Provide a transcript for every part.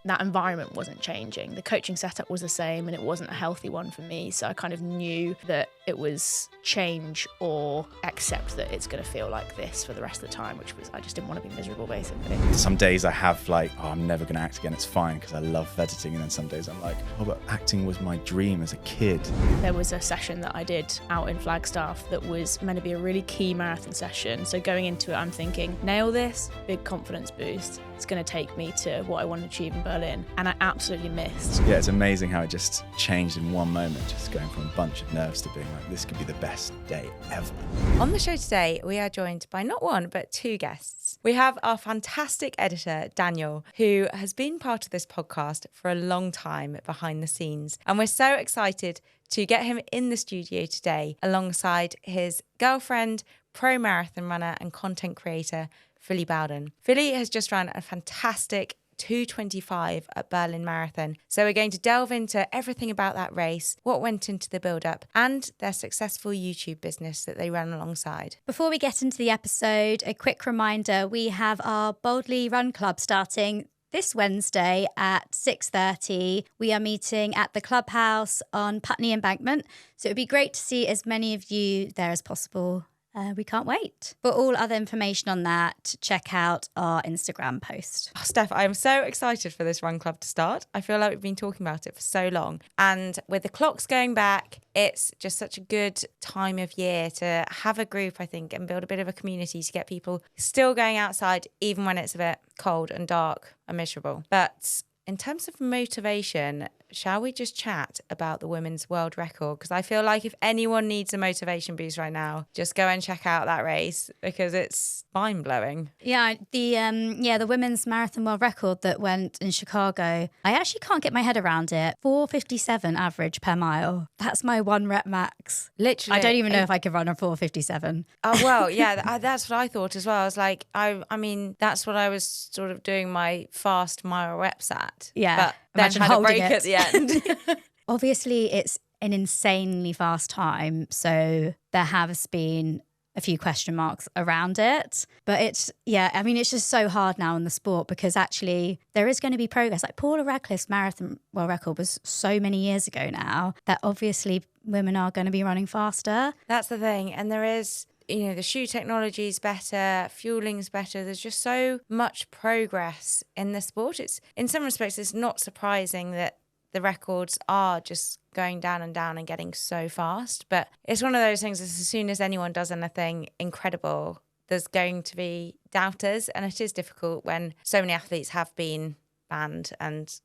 that environment wasn't changing. The coaching setup was the same and it wasn't a healthy one for me. So I kind of knew that it was change or accept that it's going to feel like this for the rest of the time, which was, I just didn't want to be miserable, basically. Some days I have like, oh, I'm never going to act again. It's fine because I love editing. And then some days I'm like, oh, but acting was my dream as a kid. There was a session that I did out in Flagstaff that was meant to be a really key marathon session. So going into it, I'm thinking, nail this, big confidence boost. It's going to take me to what I want to achieve in Berlin. And I absolutely missed. Yeah, it's amazing how it just changed in one moment, just going from a bunch of nerves to being like, this could be the best day ever. On the show today, we are joined by not one, but two guests. We have our fantastic editor, Daniel, who has been part of this podcast for a long time behind the scenes. And we're so excited to get him in the studio today alongside his girlfriend, pro marathon runner and content creator, Phily Bowden. Phily has just run a fantastic 2:25 at Berlin Marathon. So we're going to delve into everything about that race, what went into the build-up, and their successful YouTube business that they run alongside. Before we get into the episode, a quick reminder, we have our Boldly Run Club starting this Wednesday at 6:30. We are meeting at the Clubhouse on Putney Embankment. So it would be great to see as many of you there as possible. We can't wait. For all other information on that, check out our Instagram post. Oh, Steph, I'm so excited for this run club to start. I feel like we've been talking about it for so long. And with the clocks going back, it's just such a good time of year to have a group, I think, and build a bit of a community to get people still going outside, even when it's a bit cold and dark and miserable. But in terms of motivation, shall we just chat about the women's world record? Because I feel like if anyone needs a motivation boost right now, just go and check out that race because it's mind-blowing. Yeah, the women's marathon world record that went in Chicago, I actually can't get my head around it. 4:57 average per mile. That's my one rep max. Literally. I don't even know if I could run a 4:57. Oh, well, yeah, that's what I thought as well. I was like, I mean, that's what I was sort of doing my fast mile reps at. Yeah. But then Imagine had a holding break it at the end. Obviously, it's an insanely fast time. So there has been a few question marks around it. But it's just so hard now in the sport because actually there is going to be progress. Like Paula Radcliffe's marathon world record was so many years ago now that obviously women are going to be running faster. That's the thing. And there is, the shoe technology is better, fueling's better. There's just so much progress in the sport. It's, in some respects, it's not surprising that the records are just going down and getting so fast. But it's one of those things that as soon as anyone does anything incredible, there's going to be doubters. And it is difficult when so many athletes have been banned, and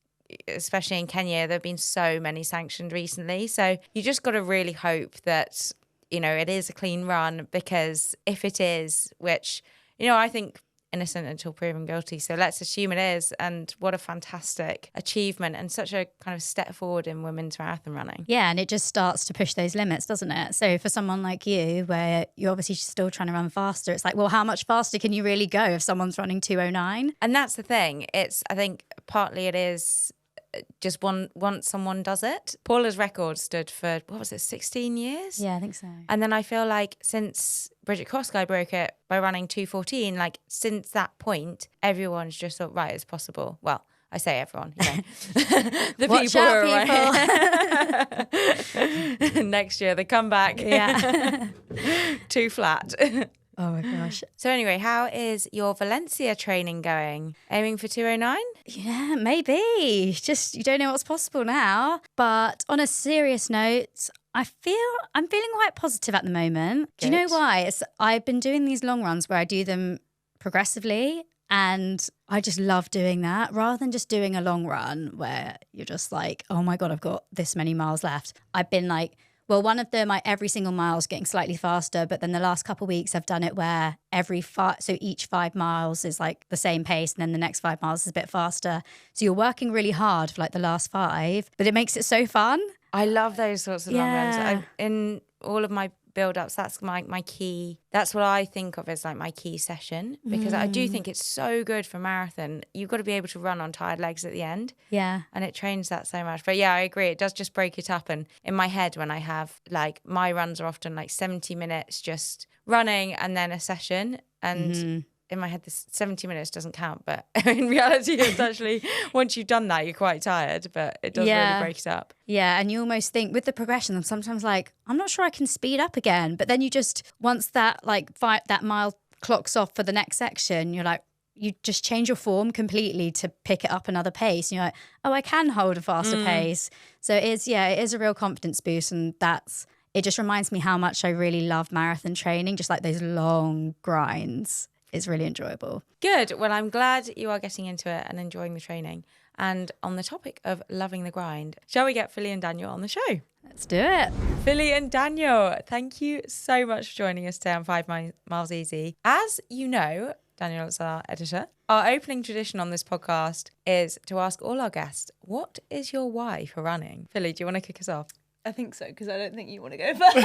especially in Kenya, there have been so many sanctioned recently. So you just got to really hope that, it is a clean run, because if it is, which, I think innocent until proven guilty. So let's assume it is. And what a fantastic achievement and such a kind of step forward in women's marathon running. Yeah, and it just starts to push those limits, doesn't it? So for someone like you, where you're obviously still trying to run faster, it's like, well, how much faster can you really go if someone's running 2:09? And that's the thing. I think partly it is just once someone does it. Paula's record stood for, 16 years? Yeah, I think so. And then I feel like since Bridget Kosgei broke it by running 2:14, like since that point, everyone's just thought, right, it's possible. Well, I say everyone, the Watch people out, who are right. Next year, they come back. Yeah. Too flat. Oh my gosh. So anyway, how is your Valencia training going? Aiming for 2:09? Yeah, maybe. Just, you don't know what's possible now. But on a serious note, I'm feeling quite positive at the moment. Good. Do you know why? I've been doing these long runs where I do them progressively, and I just love doing that rather than just doing a long run where you're just like, oh my God, I've got this many miles left. I've been like, well, one of them, every single mile is getting slightly faster. But then the last couple of weeks, I've done it where each 5 miles is like the same pace. And then the next 5 miles is a bit faster. So you're working really hard for like the last 5, but it makes it so fun. I love those sorts of long runs. In all of my build-ups, that's my key. That's what I think of as like my key session, because I do think it's so good for marathon. You've got to be able to run on tired legs at the end. Yeah. And it trains that so much. But yeah, I agree. It does just break it up. And in my head, when I have like, my runs are often like 70 minutes just running and then a session. And in my head, this 70 minutes doesn't count, but in reality, it's actually, once you've done that, you're quite tired, but it does really break it up. Yeah, and you almost think with the progression, I'm sometimes like, I'm not sure I can speed up again. But then you just, once that that mile clocks off for the next section, you're like, you just change your form completely to pick it up another pace. And you're like, oh, I can hold a faster pace. So it is a real confidence boost. And it just reminds me how much I really love marathon training, just like those long grinds. It's really enjoyable. Good. Well, I'm glad you are getting into it and enjoying the training. And on the topic of loving the grind, shall we get Phily and Daniel on the show? Let's do it. Phily and Daniel, thank you so much for joining us today on 5 Miles Easy. As you know, Daniel is our editor. Our opening tradition on this podcast is to ask all our guests, what is your why for running? Phily, do you want to kick us off? I think so, because I don't think you want to go first.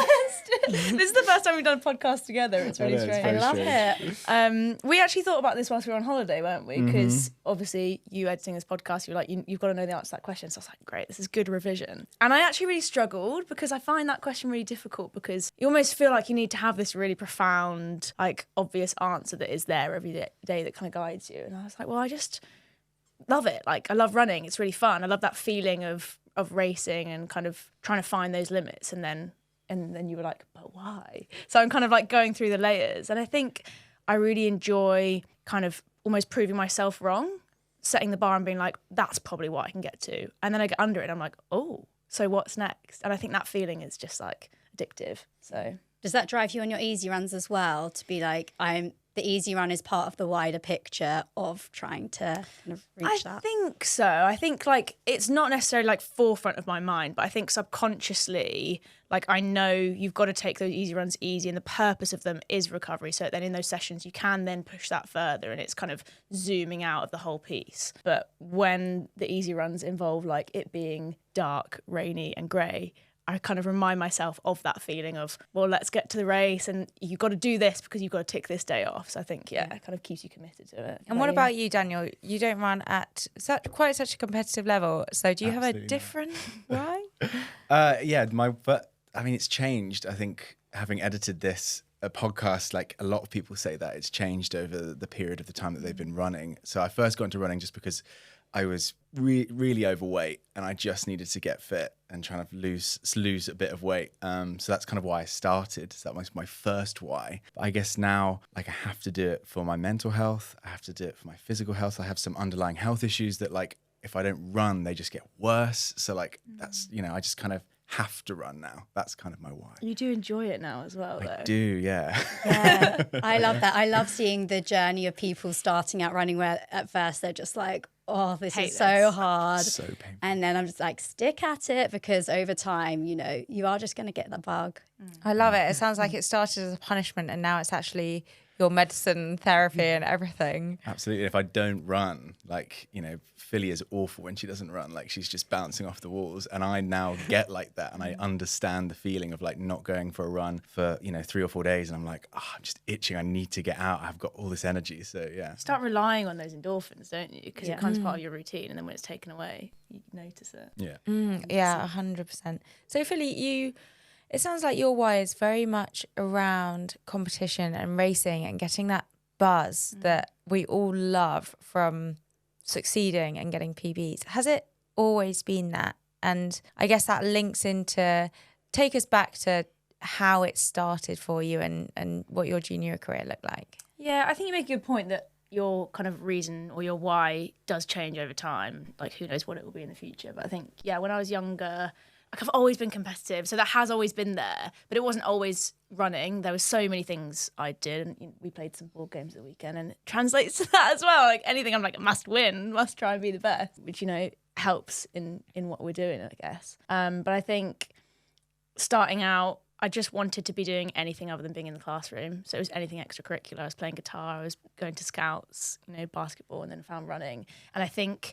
This is the first time we've done a podcast together. It's really strange. I love it. We actually thought about this whilst we were on holiday, weren't we? Because obviously you editing this podcast, you're like, you've got to know the answer to that question. So I was like, great, this is good revision. And I actually really struggled because I find that question really difficult because you almost feel like you need to have this really profound, like obvious answer that is there every day that kind of guides you. And I was like, well, I just love it. Like I love running. It's really fun. I love that feeling of racing and kind of trying to find those limits, and then you were like, but why? So I'm kind of like going through the layers, and I think I really enjoy kind of almost proving myself wrong, setting the bar and being like, that's probably what I can get to, and then I get under it and I'm like, oh, so what's next? And I think that feeling is just like addictive. So does that drive you on your easy runs as well, to be like, the easy run is part of the wider picture of trying to kind of reach that? I think so. I think like it's not necessarily like forefront of my mind, but I think subconsciously, like I know you've got to take those easy runs easy, and the purpose of them is recovery. So then in those sessions, you can then push that further, and it's kind of zooming out of the whole piece. But when the easy runs involve like it being dark, rainy and grey, I kind of remind myself of that feeling of, well, let's get to the race and you've got to do this because you've got to tick this day off. So I think, it kind of keeps you committed to it. And what about you, Daniel? You don't run at quite such a competitive level. So do you have a different why? But I mean, it's changed. I think having edited this podcast, like a lot of people say that it's changed over the period of the time that they've been running. So I first got into running just because I was really overweight and I just needed to get fit and trying to lose a bit of weight. So that's kind of why I started. So that was my first why. But I guess now, like, I have to do it for my mental health. I have to do it for my physical health. I have some underlying health issues that, like, if I don't run, they just get worse. So, like, that's, I just kind of have to run now. That's kind of my why. You do enjoy it now as well, though. I do, yeah. Yeah, I love that. I love seeing the journey of people starting out running where at first they're just like, oh, this is so hard. So painful. And then I'm just like, stick at it, because over time, you are just going to get the bug. I love it. It sounds like it started as a punishment and now it's actually your medicine, therapy and everything. Absolutely. If I don't run, like, Philly is awful when she doesn't run. Like, she's just bouncing off the walls. And I now get like that. And I understand the feeling of like not going for a run for, 3 or 4 days. And I'm like, I'm just itching. I need to get out. I've got all this energy. So, yeah. Start relying on those endorphins, don't you? Because it becomes part of your routine. And then when it's taken away, you notice it. Yeah. Yeah, 100%. So, Phily, it sounds like your why is very much around competition and racing and getting that buzz that we all love from succeeding and getting PBs. Has it always been that? And I guess that links into, take us back to how it started for you and what your junior career looked like. Yeah, I think you make a good point that your kind of reason or your why does change over time. Like, who knows what it will be in the future. But I think, when I was younger, I've always been competitive, so that has always been there, but it wasn't always running. There were so many things I did, and we played some board games at the weekend, and it translates to that as well. Like anything, I'm like, must win, must try and be the best, which, helps in what we're doing, I guess. But I think starting out, I just wanted to be doing anything other than being in the classroom. So it was anything extracurricular. I was playing guitar, I was going to scouts, basketball, and then found running. And I think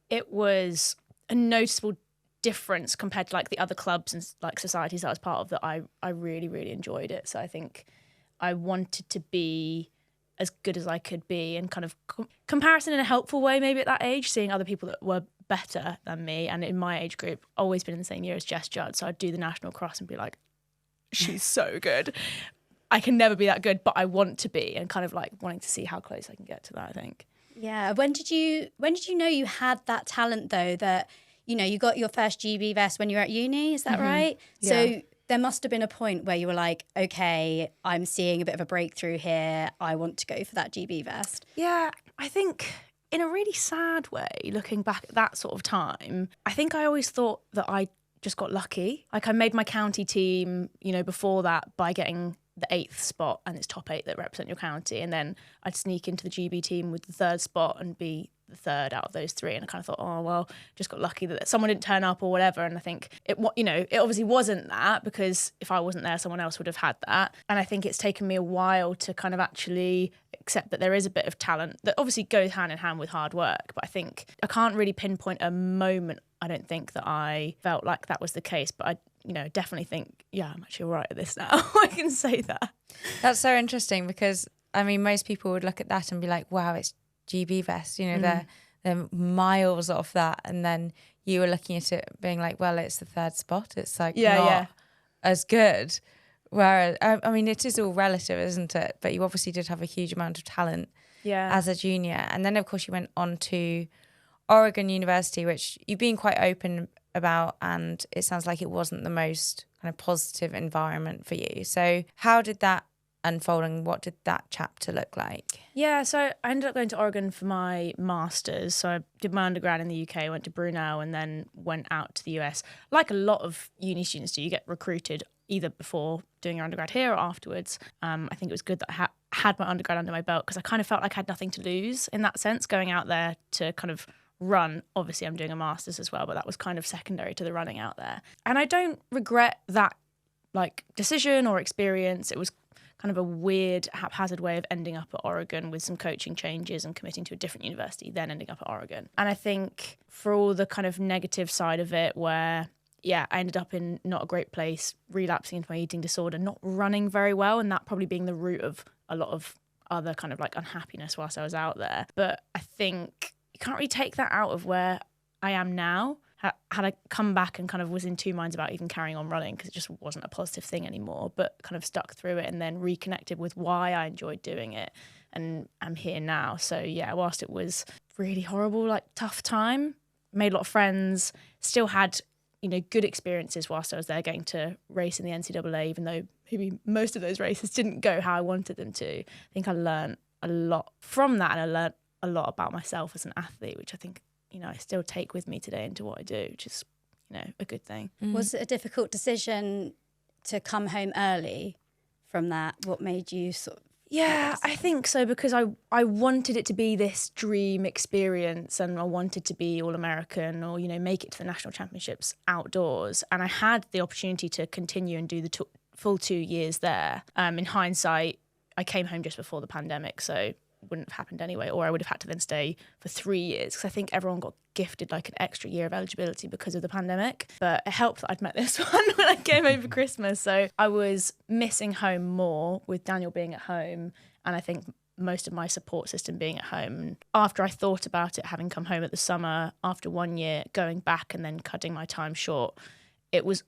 it was a noticeable difference compared to like the other clubs and like societies that I was part of, that I really, really enjoyed it. So I think I wanted to be as good as I could be, and kind of comparison in a helpful way maybe at that age, seeing other people that were better than me. And in my age group, always been in the same year as Jess Judd. So I'd do the national cross and be like, she's so good. I can never be that good, but I want to be, and kind of like wanting to see how close I can get to that, I think. Yeah. When did you know you had that talent though, that, you know, you got your first GB vest when you were at uni, is that right? Yeah. So there must have been a point where you were like, okay, I'm seeing a bit of a breakthrough here. I want to go for that GB vest. Yeah, I think in a really sad way, looking back at that sort of time, I think I always thought that I just got lucky. Like I made my county team, you know, before that by getting the 8th spot, and it's top 8 that represent your county, and then I'd sneak into the GB team with the 3rd spot and be the 3rd out of those 3, and I kind of thought, oh well, just got lucky that someone didn't turn up or whatever. And I think it obviously wasn't that, because if I wasn't there, someone else would have had that. And I think it's taken me a while to kind of actually accept that there is a bit of talent that obviously goes hand in hand with hard work, but I think I can't really pinpoint a moment, I don't think, that I felt like that was the case, but I definitely think, yeah, I'm actually all right at this now. I can say that. That's so interesting, because I mean, most people would look at that and be like, wow, it's GB vest, you know, they're miles off that. And then you were looking at it being like, well, it's the 3rd spot. It's like not as good. Whereas, I mean, it is all relative, isn't it? But you obviously did have a huge amount of talent as a junior. And then, of course, you went on to Oregon University, which you've been quite open about, and it sounds like it wasn't the most kind of positive environment for you. So how did that unfold, and what did that chapter look like? Yeah, so I ended up going to Oregon for my master's. So I did my undergrad in the UK, went to Brunel, and then went out to the US. Like a lot of uni students do, you get recruited either before doing your undergrad here or afterwards. I think it was good that I had my undergrad under my belt, because I kind of felt like I had nothing to lose in that sense, going out there to kind of run. Obviously, I'm doing a master's as well, but that was kind of secondary to the running out there. And I don't regret that like decision or experience. It was kind of a weird, haphazard way of ending up at Oregon with some coaching changes and committing to a different university, then ending up at Oregon. And I think for all the kind of negative side of it, where, yeah, I ended up in not a great place, relapsing into my eating disorder, not running very well, and that probably being the root of a lot of other kind of like unhappiness whilst I was out there. But I think you can't really take that out of where I am now. Had I come back and kind of was in two minds about even carrying on running, because it just wasn't a positive thing anymore, but kind of stuck through it and then reconnected with why I enjoyed doing it, and I'm here now. So yeah, whilst it was really horrible, like tough time, made a lot of friends, still had, you know, good experiences whilst I was there, getting to race in the NCAA, even though maybe most of those races didn't go how I wanted them to. I think I learned a lot from that, and I learned a lot about myself as an athlete, which I think, you know, I still take with me today into what I do, which is, you know, a good thing. Was it a difficult decision to come home early from that? What made you sort of... Yeah, I think so, because I wanted it to be this dream experience, and I wanted to be All-American or, you know, make it to the national championships outdoors. And I had the opportunity to continue and do the full 2 years there. In hindsight, I came home just before the pandemic, so wouldn't have happened anyway, or I would have had to then stay for 3 years, because I think everyone got gifted like an extra year of eligibility because of the pandemic. But it helped that I'd met this one when I came home for Christmas, so I was missing home more with Daniel being at home, and I think most of my support system being at home. After I thought about it, having come home at the summer after 1 year, going back and then cutting my time short, it was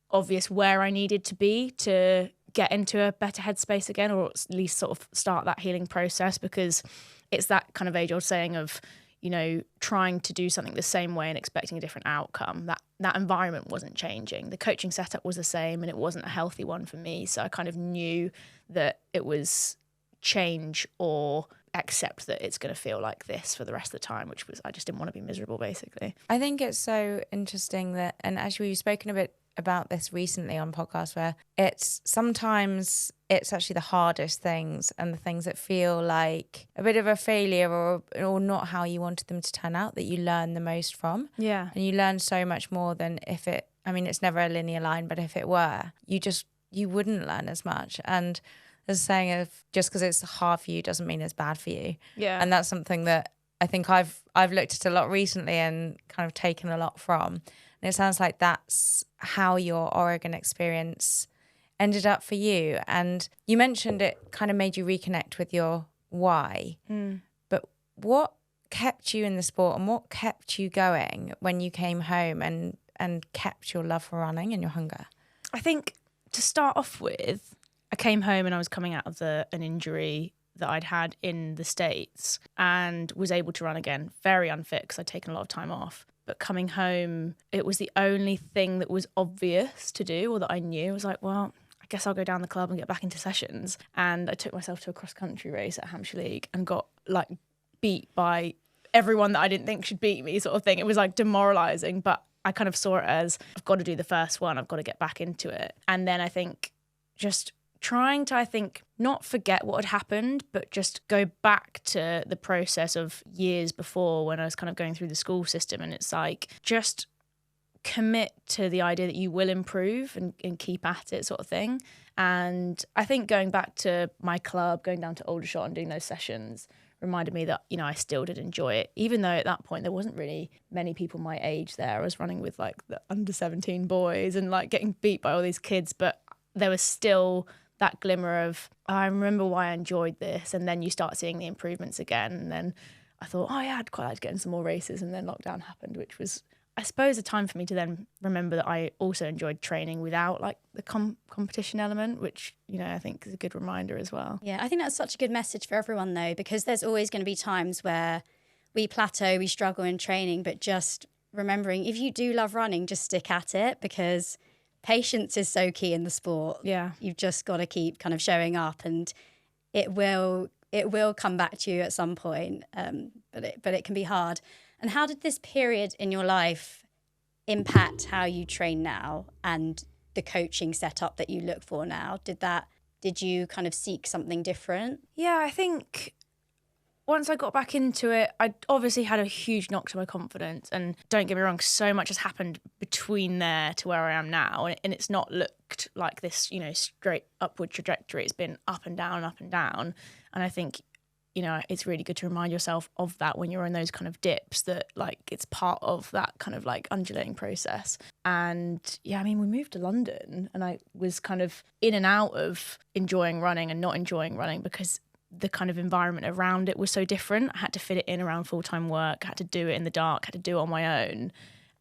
obvious where I needed to be to get into a better headspace again, or at least sort of start that healing process, because it's that kind of age-old saying of, you know, trying to do something the same way and expecting a different outcome. That environment wasn't changing. The coaching setup was the same, and it wasn't a healthy one for me. So I kind of knew that it was change or accept that it's going to feel like this for the rest of the time, which was, I just didn't want to be miserable, basically. I think it's so interesting that, and actually we've spoken a bit about this recently on podcasts, where it's sometimes it's actually the hardest things and the things that feel like a bit of a failure or not how you wanted them to turn out that you learn the most from. Yeah. And you learn so much more than if it, I mean, it's never a linear line, but if it were, you wouldn't learn as much. And there's a saying of, just because it's hard for you doesn't mean it's bad for you. Yeah. And that's something that I think I've looked at a lot recently and kind of taken a lot from. And it sounds like that's how your Oregon experience ended up for you. And you mentioned it kind of made you reconnect with your why. But what kept you in the sport, and what kept you going when you came home and kept your love for running and your hunger? I think to start off with, I came home and I was coming out of an injury that I'd had in the States and was able to run again, very unfit because I'd taken a lot of time off. But coming home, it was the only thing that was obvious to do or that I knew. I was like, well, I guess I'll go down the club and get back into sessions. And I took myself to a cross-country race at Hampshire League and got like beat by everyone that I didn't think should beat me sort of thing. It was like demoralising, but I kind of saw it as I've got to do the first one. I've got to get back into it. And then I think just trying to, not forget what had happened, but just go back to the process of years before when I was kind of going through the school system. And it's like, just commit to the idea that you will improve and keep at it sort of thing. And I think going back to my club, going down to Aldershot and doing those sessions reminded me that, I still did enjoy it, even though at that point there wasn't really many people my age there. I was running with like the under 17 boys and like getting beat by all these kids, but there was still that glimmer of, I remember why I enjoyed this. And then you start seeing the improvements again. And then I thought, oh yeah, I'd quite like to get in some more races. And then lockdown happened, which was, I suppose, a time for me to then remember that I also enjoyed training without like the competition element, which, I think is a good reminder as well. Yeah, I think that's such a good message for everyone though, because there's always going to be times where we plateau, we struggle in training, but just remembering if you do love running, just stick at it, because patience is so key in the sport. Yeah. You've just got to keep kind of showing up, and it will come back to you at some point, but it can be hard. And how did this period in your life impact how you train now and the coaching setup that you look for now? Did you kind of seek something different? Yeah, I think once I got back into it, I obviously had a huge knock to my confidence. And don't get me wrong, so much has happened between there to where I am now. And it's not looked like this, straight upward trajectory. It's been up and down, up and down. And I think, it's really good to remind yourself of that when you're in those kind of dips, that like it's part of that kind of like undulating process. And yeah, we moved to London and I was kind of in and out of enjoying running and not enjoying running because the kind of environment around it was so different. I had to fit it in around full-time work, I had to do it in the dark, I had to do it on my own.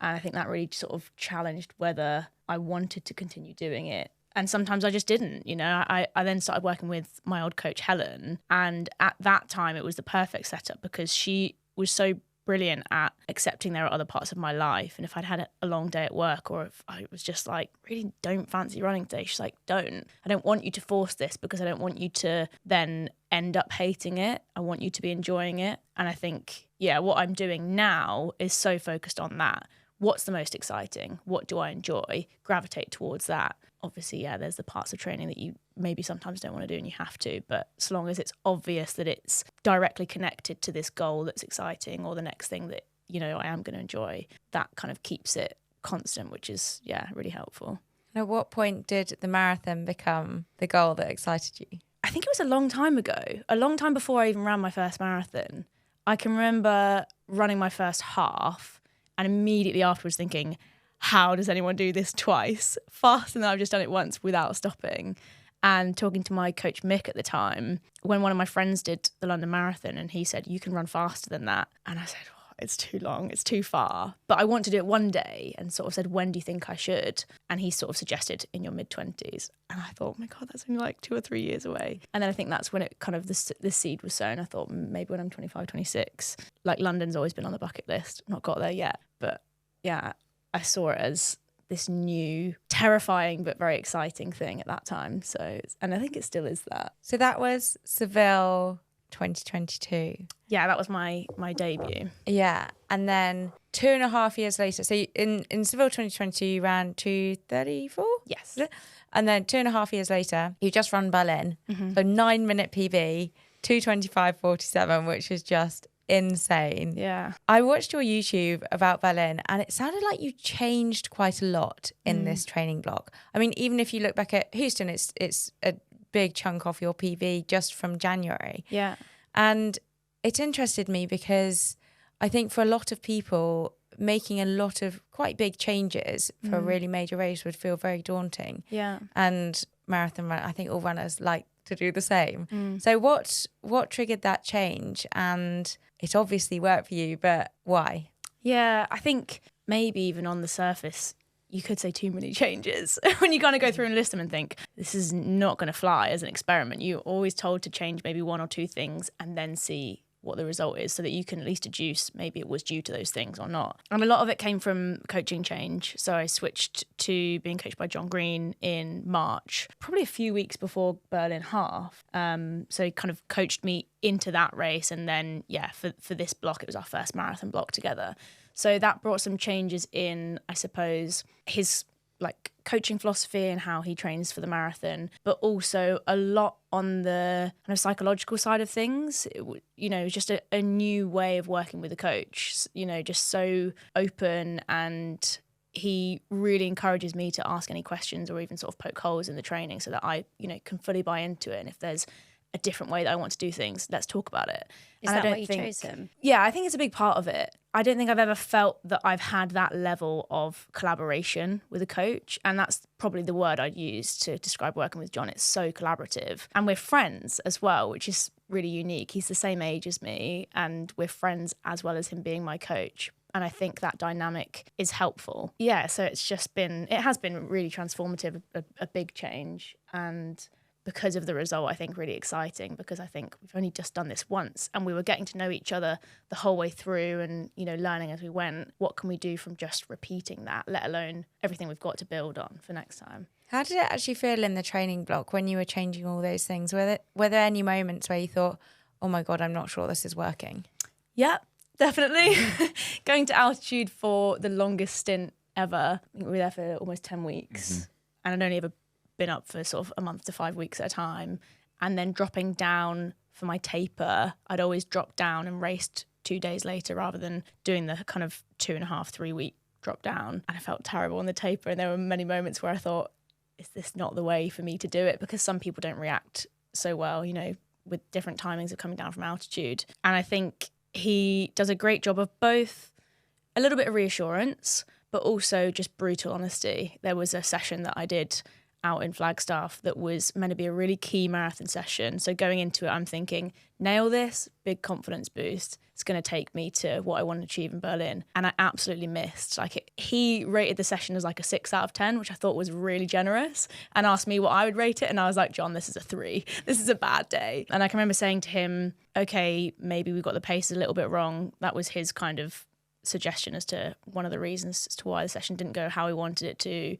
And I think that really sort of challenged whether I wanted to continue doing it. And sometimes I just didn't, I then started working with my old coach, Helen. And at that time, it was the perfect setup because she was so brilliant at accepting there are other parts of my life. And if I'd had a long day at work, or if I was just like, really don't fancy running today, she's like, I don't want you to force this because I don't want you to then end up hating it. I want you to be enjoying it. And I think, what I'm doing now is so focused on that. What's the most exciting? What do I enjoy? Gravitate towards that. Obviously, there's the parts of training that you maybe sometimes don't want to do and you have to, but so long as it's obvious that it's directly connected to this goal that's exciting or the next thing that, I am going to enjoy, that kind of keeps it constant, which is, really helpful. And at what point did the marathon become the goal that excited you? I think it was a long time ago, a long time before I even ran my first marathon. I can remember running my first half and immediately afterwards thinking, how does anyone do this twice faster than I've just done it once without stopping? And talking to my coach Mick at the time, when one of my friends did the London Marathon and he said, you can run faster than that. And I said, it's too long, it's too far. But I want to do it one day, and sort of said, when do you think I should? And he sort of suggested in your mid-20s. And I thought, oh my God, that's only like 2 or 3 years away. And then I think that's when it kind of, the seed was sown. I thought maybe when I'm 25, 26, like London's always been on the bucket list. Not got there yet. But yeah, I saw it as this new, terrifying but very exciting thing at that time. So, and I think it still is that. So that was Seville 2022. Yeah, that was my debut. Yeah, and then 2.5 years later, so in Seville 2022 you ran 2:34? Yes. And then 2.5 years later, you just run Berlin. Mm-hmm. So 9-minute PB, 2:25:47, which is just insane. Yeah. I watched your YouTube about Berlin and it sounded like you changed quite a lot in this training block. Even if you look back at Houston, it's a big chunk off your PB just from January. Yeah. And it interested me because I think for a lot of people, making a lot of quite big changes for a really major race would feel very daunting. Yeah. And marathon, I think all runners like to do the same. So what triggered that change? And it obviously worked for you, but why? Yeah, I think maybe even on the surface, you could say too many changes when you kind of go through and list them and think, this is not going to fly as an experiment. You're always told to change maybe one or two things and then see what the result is so that you can at least deduce maybe it was due to those things or not. And a lot of it came from coaching change. So I switched to being coached by John Green in March, probably a few weeks before Berlin half. So he kind of coached me into that race. And then, for this block, it was our first marathon block together. So that brought some changes in, I suppose, his like coaching philosophy and how he trains for the marathon, but also a lot on the kind of psychological side of things. Just a new way of working with a coach, just so open, and he really encourages me to ask any questions or even sort of poke holes in the training so that I, can fully buy into it. And if there's a different way that I want to do things, let's talk about it. Is that why you chose him? Yeah, I think it's a big part of it. I don't think I've ever felt that I've had that level of collaboration with a coach. And that's probably the word I'd use to describe working with John. It's so collaborative. And we're friends as well, which is really unique. He's the same age as me and we're friends as well as him being my coach. And I think that dynamic is helpful. Yeah, so it has been really transformative, a big change. And because of the result, I think really exciting, because I think we've only just done this once and we were getting to know each other the whole way through and, learning as we went. What can we do from just repeating that, let alone everything we've got to build on for next time? How did it actually feel in the training block when you were changing all those things? Were there any moments where you thought, oh my God, I'm not sure this is working? Yeah, definitely. Going to altitude for the longest stint ever. I think we were there for almost 10 weeks and I'd only ever been up for sort of a month to 5 weeks at a time, and then dropping down for my taper, I'd always dropped down and raced 2 days later rather than doing the kind of 2.5, 3 week drop down. And I felt terrible on the taper, and there were many moments where I thought, is this not the way for me to do it? Because some people don't react so well, with different timings of coming down from altitude. And I think he does a great job of both a little bit of reassurance, but also just brutal honesty. There was a session that I did out in Flagstaff that was meant to be a really key marathon session. So going into it, I'm thinking, nail this, big confidence boost. It's going to take me to what I want to achieve in Berlin. And I absolutely missed. He rated the session as like a 6 out of 10, which I thought was really generous, and asked me what I would rate it. And I was like, John, this is a 3. This is a bad day. And I can remember saying to him, okay, maybe we got the pace a little bit wrong. That was his kind of suggestion as to one of the reasons as to why the session didn't go how he wanted it to.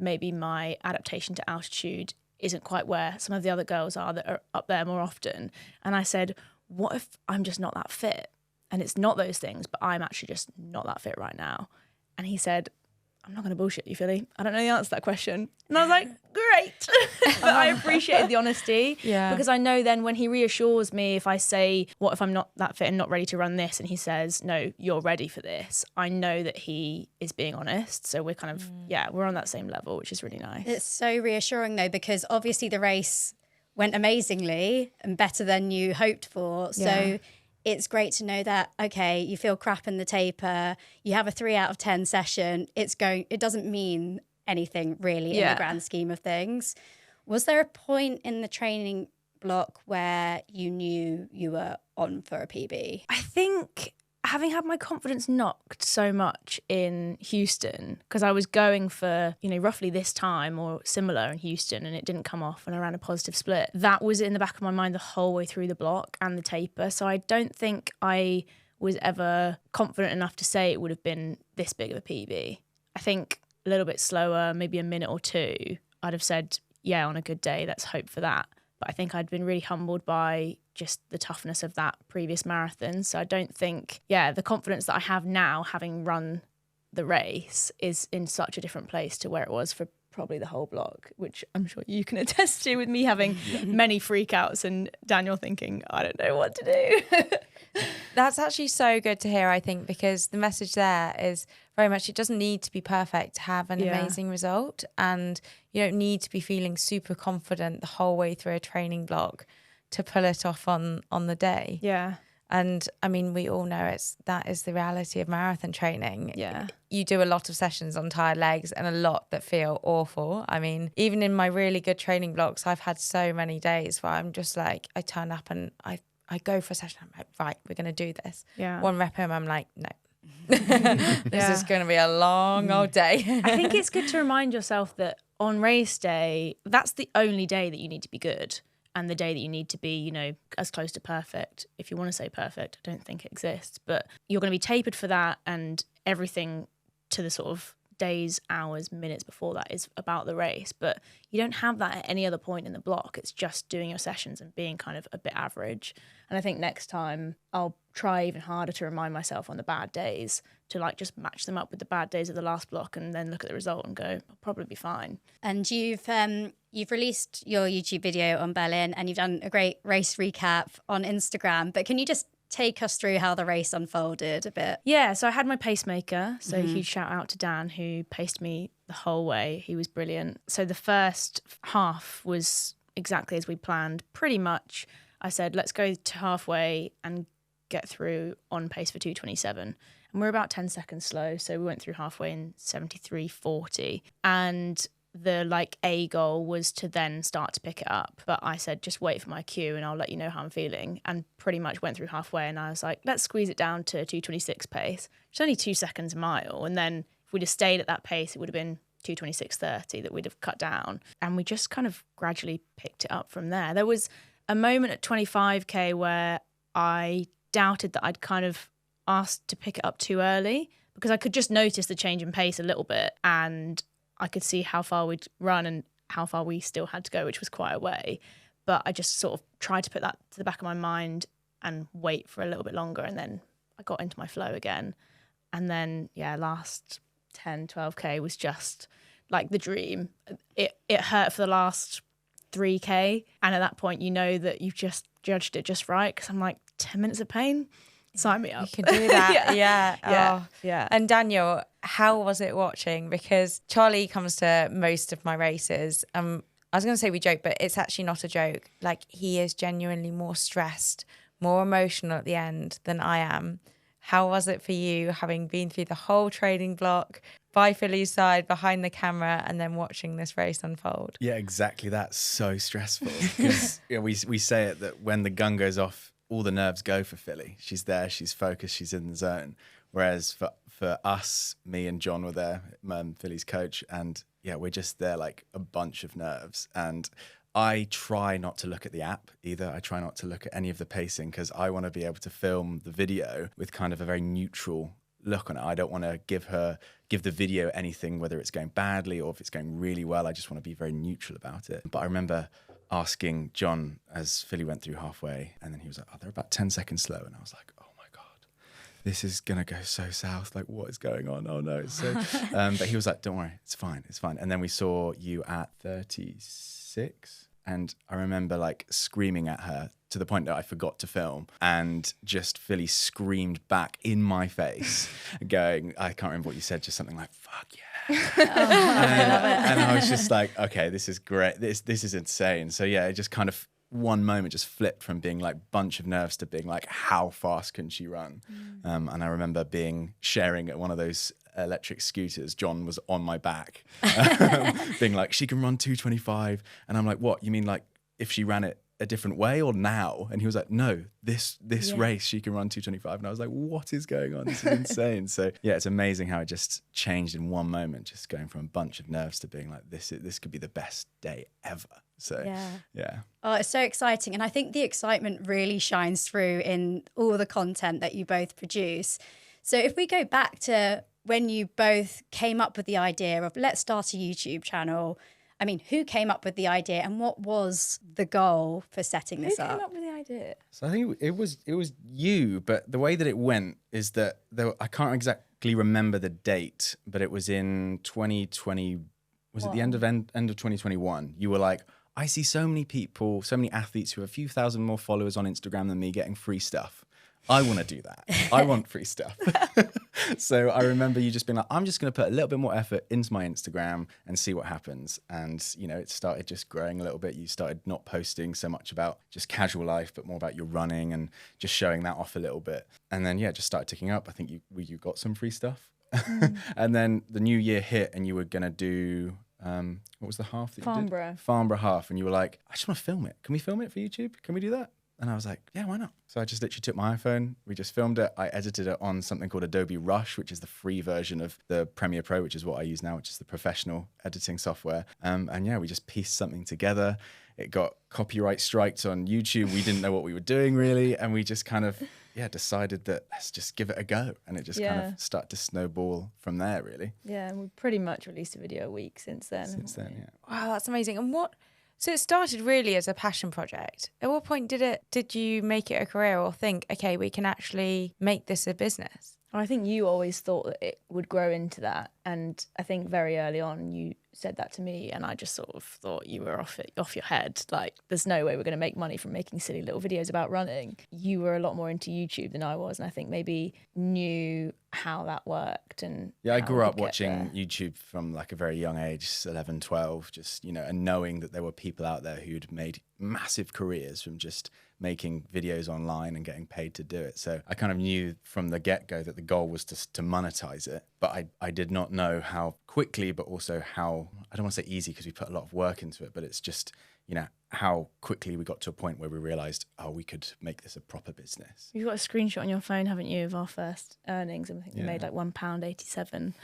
Maybe my adaptation to altitude isn't quite where some of the other girls are that are up there more often. And I said, what if I'm just not that fit? And it's not those things, but I'm actually just not that fit right now. And he said, I'm not going to bullshit you, Phily. I don't know the answer to that question. And I was like, great. But I appreciated the honesty because I know then when he reassures me, if I say, what if I'm not that fit and not ready to run this? And he says, no, you're ready for this. I know that he is being honest. So we're kind of, we're on that same level, which is really nice. It's so reassuring though, because obviously the race went amazingly and better than you hoped for. So it's great to know that, okay, you feel crap in the taper, you have a 3 out of 10 session, it doesn't mean anything really in the grand scheme of things. Was there a point in the training block where you knew you were on for a PB? I think having had my confidence knocked so much in Houston, because I was going for, roughly this time or similar in Houston, and it didn't come off and I ran a positive split. That was in the back of my mind the whole way through the block and the taper. So I don't think I was ever confident enough to say it would have been this big of a PB. I think a little bit slower, maybe a minute or two, I'd have said, yeah, on a good day, let's hope for that. But I think I'd been really humbled by just the toughness of that previous marathon. So I don't think, the confidence that I have now, having run the race, is in such a different place to where it was for probably the whole block, which I'm sure you can attest to, with me having many freakouts and Daniel thinking, I don't know what to do. That's actually so good to hear, I think, because the message there is very much, it doesn't need to be perfect to have an amazing result, and you don't need to be feeling super confident the whole way through a training block to pull it off on the day. Yeah. And I mean, we all know that is the reality of marathon training. Yeah. You do a lot of sessions on tired legs and a lot that feel awful. I mean, even in my really good training blocks, I've had so many days where I'm just like, I turn up and I go for a session. I'm like, right, we're going to do this. Yeah. One rep home, I'm like, no, This is going to be a long old day. I think it's good to remind yourself that on race day, that's the only day that you need to be good, and the day that you need to be, you know, as close to perfect. If you want to say perfect, I don't think it exists, but you're going to be tapered for that, and everything to the sort of days, hours, minutes before that is about the race. But you don't have that at any other point in the block. It's just doing your sessions and being kind of a bit average. And I think next time I'll try even harder to remind myself on the bad days to like just match them up with the bad days of the last block, and then look at the result and go, I'll probably be fine. And you've released your YouTube video on Berlin, and you've done a great race recap on Instagram. But can you just take us through how the race unfolded a bit? Yeah, so I had my pacemaker. So huge shout out to Dan, who paced me the whole way. He was brilliant. So the first half was exactly as we planned. Pretty much, I said, let's go to halfway and get through on pace for 2:27. And we're about 10 seconds slow. So we went through halfway in 73:40. And the like A goal was to then start to pick it up. But I said, just wait for my cue and I'll let you know how I'm feeling. And pretty much went through halfway and I was like, let's squeeze it down to 2:26 pace. It's only 2 seconds a mile. And then if we'd have stayed at that pace, it would have been 2:26:30 that we'd have cut down. And we just kind of gradually picked it up from there. There was a moment at 25k where I doubted that I'd kind of asked to pick it up too early, because I could just notice the change in pace a little bit, and I could see how far we'd run and how far we still had to go, which was quite a way. But I just sort of tried to put that to the back of my mind and wait for a little bit longer. And then I got into my flow again. And then, yeah, last 10, 12K was just like the dream. It hurt for the last 3K. And at that point, you know that you've just judged it just right. Because I'm like, 10 minutes of pain? Sign me up. You can do that. Yeah. Yeah. And Daniel, how was it watching? Because Charlie comes to most of my races. I was going to say we joke, but it's actually not a joke. Like, he is genuinely more stressed, more emotional at the end than I am. How was it for you, having been through the whole training block, by Phily's side, behind the camera, and then watching this race unfold? Yeah, exactly. That's so stressful. Because we say it that when the gun goes off, all the nerves go for Phily. She's there, she's focused, she's in the zone. Whereas for us, me and John were there, Phily's coach, and yeah, we're just there like a bunch of nerves. And I try not to look at the app either. I try not to look at any of the pacing, because I want to be able to film the video with kind of a very neutral look on it. I don't want to give the video anything, whether it's going badly or if it's going really well. I just want to be very neutral about it. But I remember asking John as Phily went through halfway, and then he was like, oh, they're about 10 seconds slow. And I was like, oh my God, this is going to go so south. Like, what is going on? Oh no. So, but he was like, don't worry, it's fine. It's fine. And then we saw you at 36. And I remember like screaming at her to the point that I forgot to film, and just Phily screamed back in my face going, I can't remember what you said, just something like, fuck yeah. And I was just like, okay, this is great. This is insane. So yeah, it just kind of one moment just flipped from being like bunch of nerves to being like, how fast can she run? And I remember sharing at one of those electric scooters. John was on my back, being like, she can run 2:25. And I'm like, what? You mean like if she ran it a different way or now? And he was like, no, this race she can run 2:25. And I was like, what is going on? This is insane. So yeah, it's amazing how it just changed in one moment, just going from a bunch of nerves to being like, this could be the best day ever. So yeah. Oh, it's so exciting. And I think the excitement really shines through in all the content that you both produce. So if we go back to when you both came up with the idea of let's start a YouTube channel, I mean, who came up with the idea and what was the goal for setting this up? Who came up with the idea? So I think it was you, but the way that it went is that I can't exactly remember the date, but it was in 2020. Was it the end of 2021? You were like, I see so many people, so many athletes who have a few thousand more followers on Instagram than me getting free stuff. I want to do that. I want free stuff. So I remember you just being like, I'm just going to put a little bit more effort into my Instagram and see what happens. And, you know, it started just growing a little bit. You started not posting so much about just casual life, but more about your running and just showing that off a little bit. And then, yeah, it just started ticking up. I think you got some free stuff. And then the new year hit and you were going to do, what was the half that you did? Farnborough. Farnborough half. And you were like, I just want to film it. Can we film it for YouTube? Can we do that? And I was like, yeah, why not? So I just literally took my iPhone, we just filmed it. I edited it on something called Adobe Rush, which is the free version of the Premiere Pro, which is what I use now, which is the professional editing software. And yeah, we just pieced something together. It got copyright striked on YouTube. We didn't know what we were doing really. And we just kind of, decided that let's just give it a go. And it just kind of started to snowball from there really. Yeah, and we've pretty much released a video a week since then. Wow, that's amazing. And so it started really as a passion project. At what point did you make it a career or think, okay, we can actually make this a business? I think you always thought that it would grow into that. And I think very early on you said that to me and I just sort of thought you were off your head. Like, there's no way we're going to make money from making silly little videos about running. You were a lot more into YouTube than I was, and I think maybe knew how that worked. And I grew up watching YouTube from like a very young age, 11, 12, just, and knowing that there were people out there who'd made massive careers from just making videos online and getting paid to do it. So I kind of knew from the get-go that the goal was to monetize it, but I did not know how quickly, but also how, I don't want to say easy because we put a lot of work into it, but it's just, how quickly we got to a point where we realized, we could make this a proper business. You've got a screenshot on your phone, haven't you, of our first earnings? And I think we made like £1.87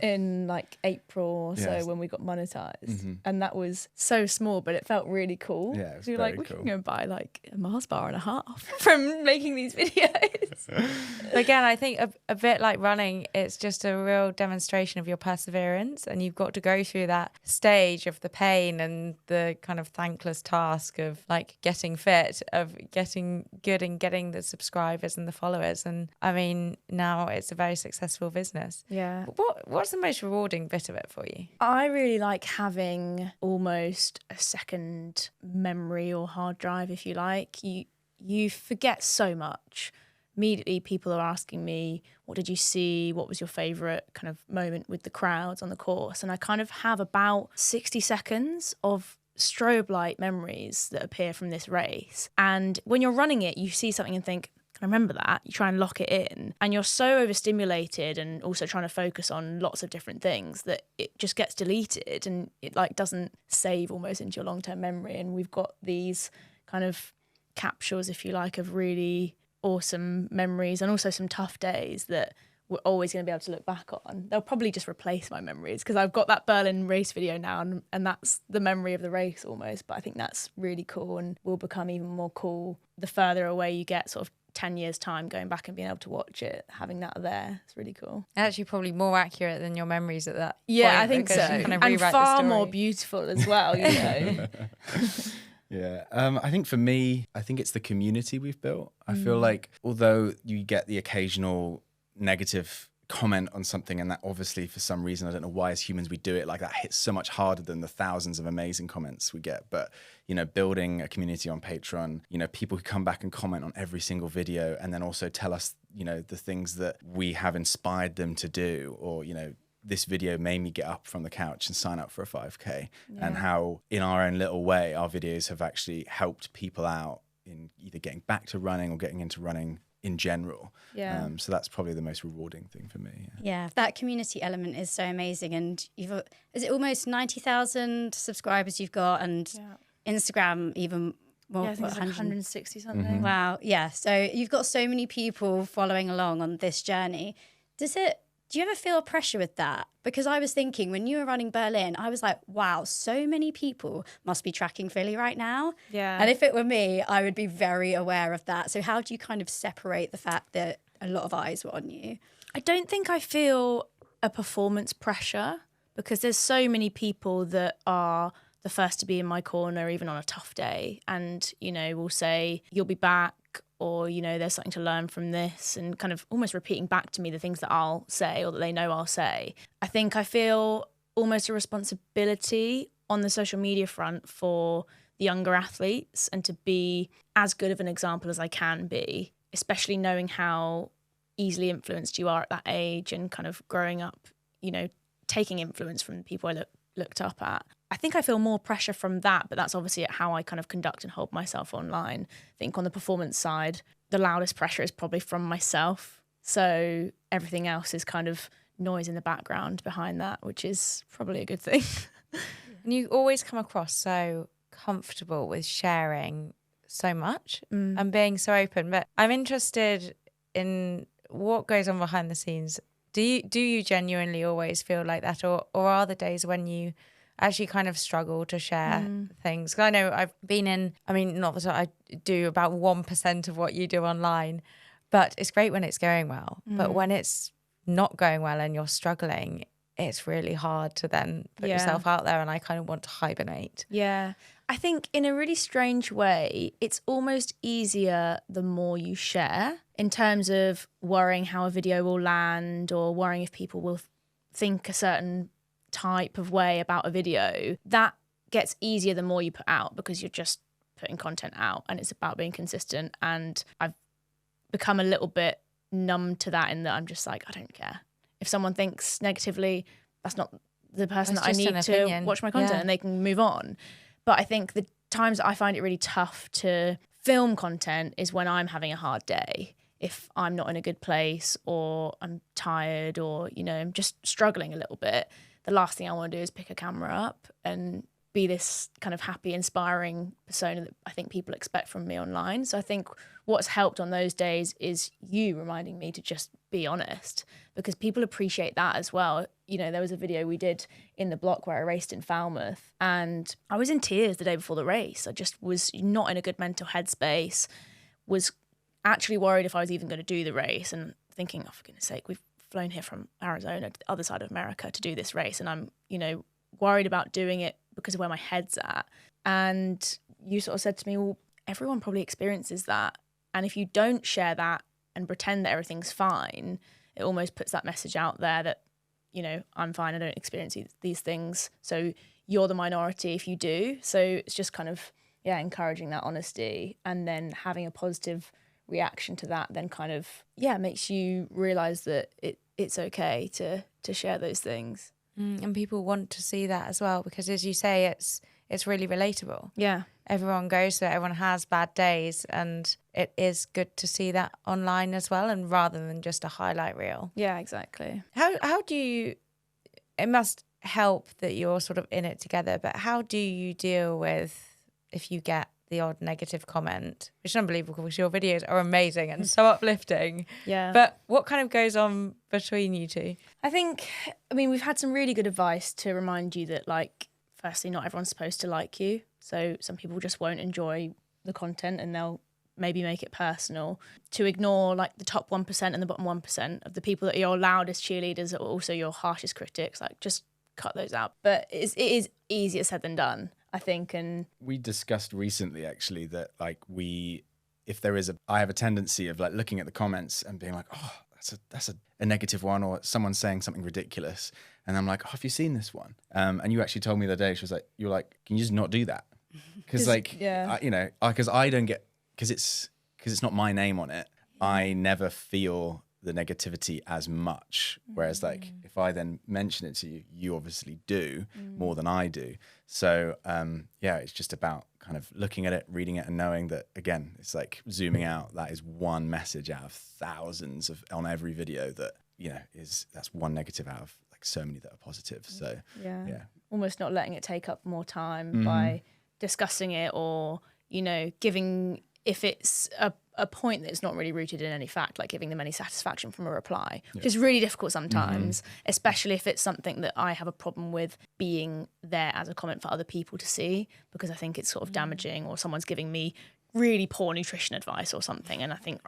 in like April or so when we got monetized. And that was so small, but it felt really cool. Yeah, it was we were very like, we cool. can go and buy like a Mars bar and a half from making these videos. Again, I think a bit like running, it's just a real demonstration of your perseverance, and you've got to go through that stage of the pain and the kind of thankless task of like getting fit, of getting good and getting the subscribers and the followers. And I mean, now it's a very successful business. Yeah. What's the most rewarding bit of it for you? I really like having almost a second memory or hard drive, if you like. You forget so much. Immediately people are asking me, what did you see? What was your favourite kind of moment with the crowds on the course? And I kind of have about 60 seconds of strobe light memories that appear from this race. And when you're running it, you see something and think, can I remember that? You try and lock it in, and you're so overstimulated and also trying to focus on lots of different things that it just gets deleted and it like doesn't save almost into your long-term memory. And we've got these kind of capsules, if you like, of really awesome memories and also some tough days that we're always going to be able to look back on. They'll probably just replace my memories because I've got that Berlin race video now and that's the memory of the race almost. But I think that's really cool and will become even more cool the further away you get, sort of 10 years time, going back and being able to watch it, having that there. It's really cool. Actually probably more accurate than your memories at that Yeah, point, I think so. kind of And far more beautiful as well, you know. Yeah, I think for me, I think it's the community we've built. I feel like although you get the occasional negative comment on something, and that obviously for some reason, I don't know why as humans we do it, like that hits so much harder than the thousands of amazing comments we get. But, building a community on Patreon, people who come back and comment on every single video and then also tell us, the things that we have inspired them to do, or, this video made me get up from the couch and sign up for a 5K, and how in our own little way, our videos have actually helped people out in either getting back to running or getting into running in general. Yeah. So that's probably the most rewarding thing for me. Yeah, that community element is so amazing. And is it almost 90,000 subscribers you've got, and Instagram even more? Yeah, I think it's like 160 something. Wow. Yeah. So you've got so many people following along on this journey. Do you ever feel pressure with that? Because I was thinking when you were running Berlin, I was like, wow, so many people must be tracking Phily right now. Yeah. And if it were me, I would be very aware of that. So how do you kind of separate the fact that a lot of eyes were on you? I don't think I feel a performance pressure because there's so many people that are the first to be in my corner, even on a tough day. And, will say, you'll be back, or, there's something to learn from this, and kind of almost repeating back to me the things that I'll say or that they know I'll say. I think I feel almost a responsibility on the social media front for the younger athletes and to be as good of an example as I can be, especially knowing how easily influenced you are at that age and kind of growing up, taking influence from people I looked up at. I think I feel more pressure from that, but that's obviously at how I kind of conduct and hold myself online. I think on the performance side, the loudest pressure is probably from myself. So everything else is kind of noise in the background behind that, which is probably a good thing. And you always come across so comfortable with sharing so much and being so open. But I'm interested in what goes on behind the scenes. Do you genuinely always feel like that, or are there days when you actually kind of struggle to share things? 'Cause I know I've been in, I mean, not that I do about 1% of what you do online, but it's great when it's going well. But when it's not going well and you're struggling, it's really hard to then put yourself out there, and I kind of want to hibernate. Yeah. I think in a really strange way, it's almost easier the more you share, in terms of worrying how a video will land or worrying if people will think a certain type of way about a video. That gets easier the more you put out, because you're just putting content out and it's about being consistent. And I've become a little bit numb to that, in that I'm just like, I don't care. If someone thinks negatively, that's not the person that I need to watch my content, and they can move on. But I think the times that I find it really tough to film content is when I'm having a hard day. If I'm not in a good place, or I'm tired, or, you know, I'm just struggling a little bit, the last thing I want to do is pick a camera up and be this kind of happy, inspiring persona that I think people expect from me online. So I think what's helped on those days is you reminding me to just be honest, because people appreciate that as well. You know, there was a video we did in the block where I raced in Falmouth, and I was in tears the day before the race. I just was not in a good mental headspace, was actually worried if I was even going to do the race, and thinking, oh, for goodness sake, we've flown here from Arizona to the other side of America to do this race, and I'm, you know, worried about doing it because of where my head's at. And you sort of said to me, well, everyone probably experiences that. And if you don't share that and pretend that everything's fine, it almost puts that message out there that, you know, I'm fine, I don't experience these things. So you're the minority if you do. So it's just kind of, encouraging that honesty, and then having a positive reaction to that then kind of, makes you realise that it's okay to share those things. And people want to see that as well, because as you say, it's really relatable. Yeah. Everyone goes through it, everyone has bad days, and it is good to see that online as well, and rather than just a highlight reel. Yeah, exactly. How do you, it must help that you're sort of in it together, but how do you deal with if you get the odd negative comment, which is unbelievable because your videos are amazing and so uplifting. Yeah. But what kind of goes on between you two? I think, we've had some really good advice to remind you that, like, firstly, not everyone's supposed to like you. So some people just won't enjoy the content and they'll maybe make it personal. To ignore, like, the top 1% and the bottom 1% of the people that are your loudest cheerleaders or also your harshest critics. Like, just cut those out. But it is easier said than done, I think. And we discussed recently, actually, that, like, I have a tendency of, like, looking at the comments and being like, oh, that's a negative one, or someone's saying something ridiculous, and I'm like, oh, have you seen this one? And you actually told me the other day, she was like, you're like, can you just not do that? Because, like, because I don't get, because it's not my name on it, I never feel the negativity as much. Whereas, like, if I then mention it to you, you obviously do more than I do. So, it's just about kind of looking at it, reading it, and knowing that, again, it's like zooming out. That is one message out of thousands on every video that, that's one negative out of, like, so many that are positive. So, almost not letting it take up more time by discussing it, or, giving, if it's a point that's not really rooted in any fact, like giving them any satisfaction from a reply, which is really difficult sometimes, especially if it's something that I have a problem with being there as a comment for other people to see, because I think it's sort of damaging, or someone's giving me really poor nutrition advice or something, and I think,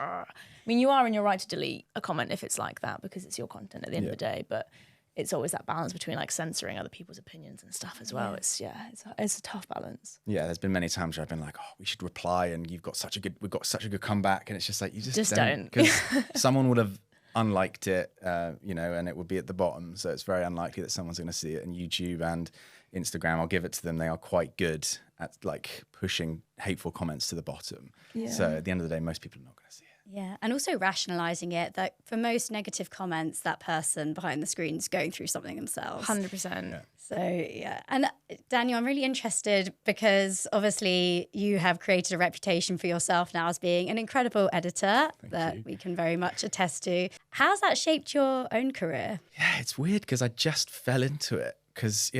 you are in your right to delete a comment if it's like that, because it's your content at the end of the day, but it's always that balance between, like, censoring other people's opinions and stuff as well. It's a tough balance. Yeah, there's been many times where I've been like, oh, we should reply, and we've got such a good comeback, and it's just like, you just don't. Because someone would have unliked it, and it would be at the bottom. So it's very unlikely that someone's going to see it. And YouTube and Instagram, I'll give it to them, they are quite good at, like, pushing hateful comments to the bottom. Yeah. So at the end of the day, most people are not going to see it. Yeah, and also rationalising it, that for most negative comments, that person behind the screen is going through something themselves. 100%. Yeah. So, yeah. And Daniel, I'm really interested because obviously you have created a reputation for yourself now as being an incredible editor that we can very much attest to. How's that shaped your own career? Yeah, it's weird because I just fell into it because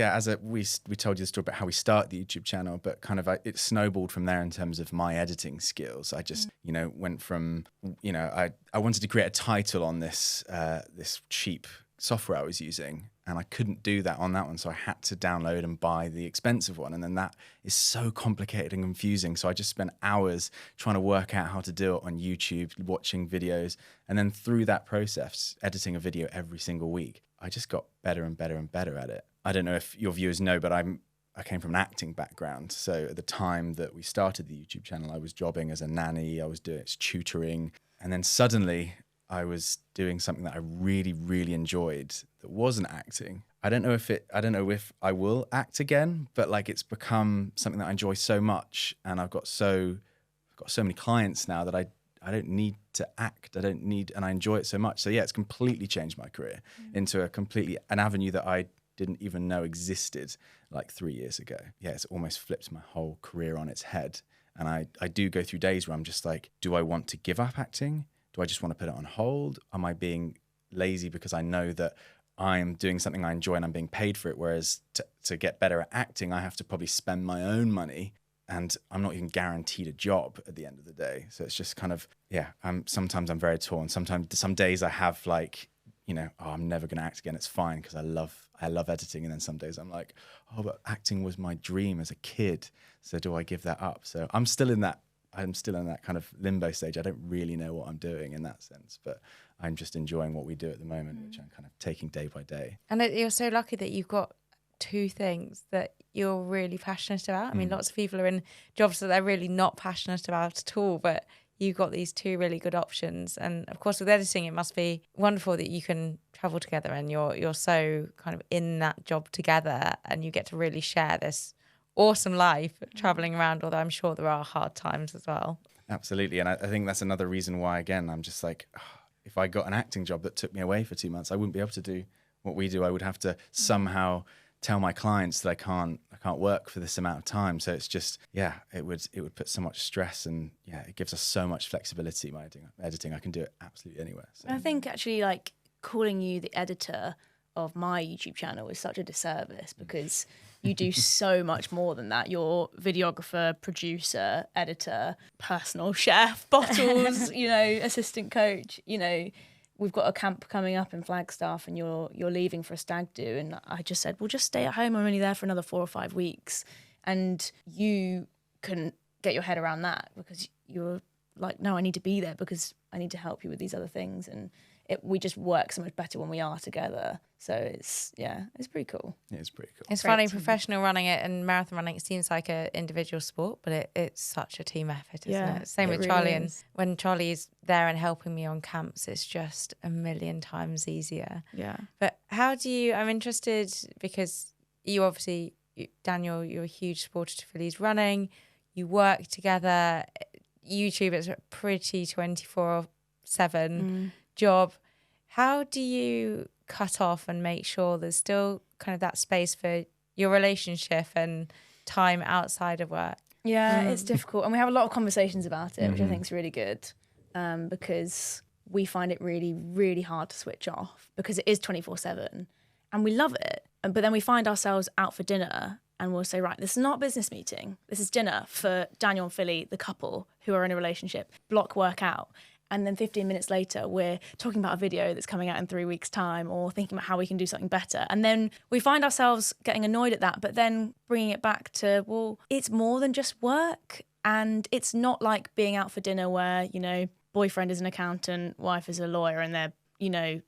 we told you the story about how we start the YouTube channel, but kind of it snowballed from there in terms of my editing skills. I just went from I wanted to create a title on this this cheap software I was using, and I couldn't do that on that one, so I had to download and buy the expensive one, and then that is so complicated and confusing, so I just spent hours trying to work out how to do it on YouTube, watching videos, and then through that process, editing a video every single week, I just got better and better and better at it. I don't know if your viewers know, but I came from an acting background, so at the time that we started the YouTube channel, I was jobbing as a nanny, I was doing tutoring, and then suddenly I was doing something that I really, really enjoyed that wasn't acting. I don't know if I will act again, but like it's become something that I enjoy so much, and I've got so many clients now that I don't need to act. And I enjoy it so much. So yeah, it's completely changed my career into an avenue that I didn't even know existed like 3 years ago. Yeah, it's almost flipped my whole career on its head. And I do go through days where I'm just like, do I want to give up acting? Do I just want to put it on hold? Am I being lazy because I know that I'm doing something I enjoy and I'm being paid for it? Whereas to get better at acting, I have to probably spend my own money, and I'm not even guaranteed a job at the end of the day. So it's just kind of, sometimes I'm very torn. Sometimes some days I have like, I'm never going to act again. It's fine because I love editing. And then some days I'm like, oh, but acting was my dream as a kid. So do I give that up? So I'm still in that kind of limbo stage. I don't really know what I'm doing in that sense, but I'm just enjoying what we do at the moment, which I'm kind of taking day by day. And you're so lucky that you've got two things that you're really passionate about. I mean, lots of people are in jobs that they're really not passionate about at all, but you've got these two really good options. And of course, with editing, it must be wonderful that you can travel together and you're so kind of in that job together, and you get to really share this awesome life traveling around, although I'm sure there are hard times as well. Absolutely. And I think that's another reason why, again, I'm just like, if I got an acting job that took me away for 2 months, I wouldn't be able to do what we do. I would have to somehow tell my clients that I can't work for this amount of time. So it's just, it would put so much stress, and it gives us so much flexibility. My editing, I can do it absolutely anywhere. So. I think actually like calling you the editor of my YouTube channel is such a disservice, because you do so much more than that. You're videographer, producer, editor, personal chef, bottles, assistant coach. We've got a camp coming up in Flagstaff, and you're leaving for a stag do. And I just said, well, just stay at home. I'm only there for another 4 or 5 weeks. And you couldn't get your head around that, because you're like, no, I need to be there because I need to help you with these other things. And we just work so much better when we are together. So it's pretty cool. It's pretty cool. It's funny, professional running it and marathon running, it seems like an individual sport, but it's such a team effort, isn't it? Same with really Charlie. And when Charlie's there and helping me on camps, it's just a million times easier. Yeah. But I'm interested, because you obviously, Daniel, you're a huge supporter to Philys running. You work together. YouTube is a pretty 24/7 job. How do you cut off and make sure there's still kind of that space for your relationship and time outside of work? Yeah, it's difficult. And we have a lot of conversations about it, which I think is really good, because we find it really, really hard to switch off, because it is 24/7 and we love it. But then we find ourselves out for dinner, and we'll say, right, this is not a business meeting. This is dinner for Daniel and Philly, the couple who are in a relationship. Block work out. And then 15 minutes later, we're talking about a video that's coming out in 3 weeks' time, or thinking about how we can do something better. And then we find ourselves getting annoyed at that, but then bringing it back to, well, it's more than just work. And it's not like being out for dinner where, boyfriend is an accountant, wife is a lawyer, and they're,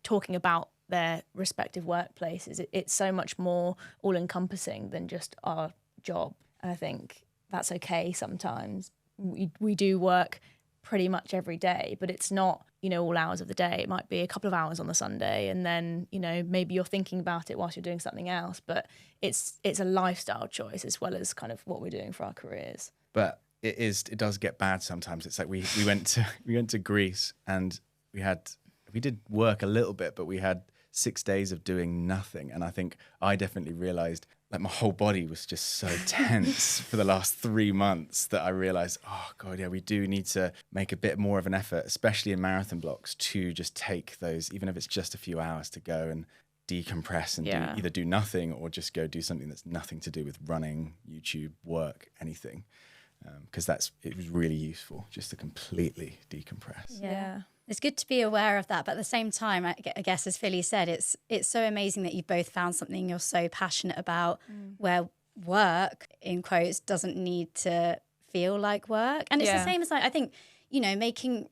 talking about their respective workplaces. It's so much more all-encompassing than just our job. And I think that's okay sometimes. We do work pretty much every day, but it's not, all hours of the day. It might be a couple of hours on the Sunday, and then, maybe you're thinking about it whilst you're doing something else, but it's a lifestyle choice as well as kind of what we're doing for our careers. But it does get bad sometimes. It's like we went to Greece, and we did work a little bit, but we had 6 days of doing nothing. And I think I definitely realized, like, my whole body was just so tense for the last 3 months, that I realized, oh God, yeah, we do need to make a bit more of an effort, especially in marathon blocks, to just take those, even if it's just a few hours, to go and decompress and either do nothing or just go do something that's nothing to do with running, YouTube, work, anything. Because it was really useful just to completely decompress. Yeah. It's good to be aware of that, but at the same time, I guess as Phily said, it's so amazing that you both found something you're so passionate about, where work, in quotes, doesn't need to feel like work. And it's the same as, like, I think, you know,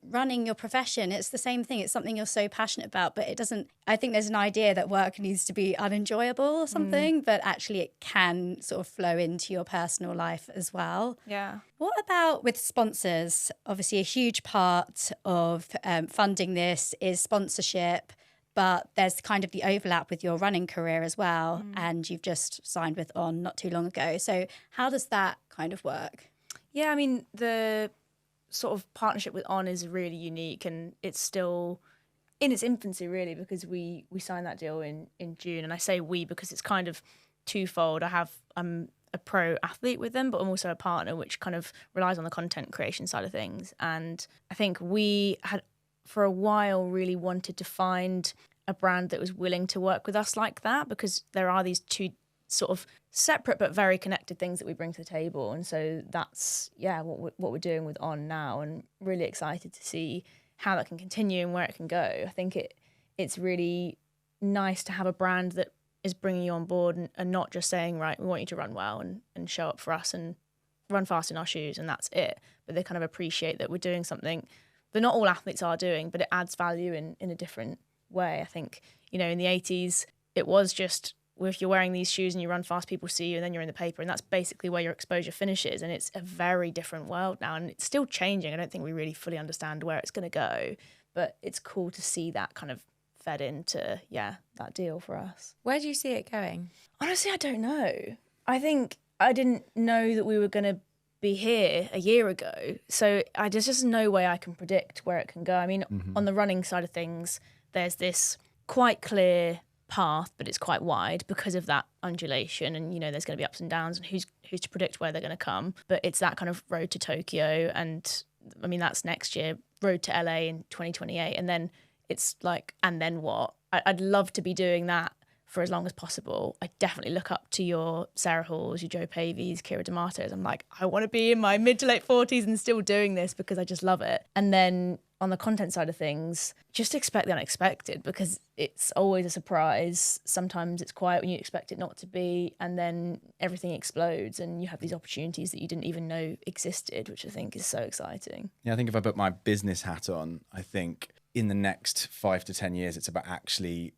running your profession, it's the same thing. It's something you're so passionate about, but it doesn't, I think there's an idea that work needs to be unenjoyable or something, but actually it can sort of flow into your personal life as well. Yeah. What about with sponsors? Obviously, a huge part of funding this is sponsorship, but there's kind of the overlap with your running career as well. And you've just signed with On not too long ago. So how does that kind of work? Yeah, I mean, the sort of partnership with On is really unique, and it's still in its infancy, really, because we signed that deal in June. And I say we because it's kind of twofold. I'm a pro athlete with them, but I'm also a partner, which kind of relies on the content creation side of things. And I think we had for a while really wanted to find a brand that was willing to work with us like that, because there are these two sort of separate but very connected things that we bring to the table. And so that's what we're doing with On now, and really excited to see how that can continue and where it can go. I think it's really nice to have a brand that is bringing you on board and not just saying, right, we want you to run well and show up for us and run fast in our shoes and that's it. But they kind of appreciate that we're doing something that not all athletes are doing, but it adds value in a different way. I think, you know, in the 80s, it was just, well, if you're wearing these shoes and you run fast, people see you and then you're in the paper, and that's basically where your exposure finishes. And it's a very different world now, and it's still changing. I don't think we really fully understand where it's going to go, but it's cool to see that kind of fed into, that deal for us. Where do you see it going? Honestly, I don't know. I think I didn't know that we were going to be here a year ago. So there's just no way I can predict where it can go. I mean, on the running side of things, there's this quite clear path, but it's quite wide because of that undulation, and you know there's going to be ups and downs, and who's to predict where they're going to come. But it's that kind of road to Tokyo, and I mean that's next year, road to LA in 2028, and then it's like, and then what? I'd love to be doing that for as long as possible. I definitely look up to your Sarah Halls, your Joe Pavey's, Kira D'Amato's. I'm like, I want to be in my mid to late 40s and still doing this because I just love it. And then on the content side of things, just expect the unexpected, because it's always a surprise. Sometimes it's quiet when you expect it not to be, and then everything explodes and you have these opportunities that you didn't even know existed, which I think is so exciting. Yeah, I think if I put my business hat on, I think in the next 5 to 10 years, it's about actually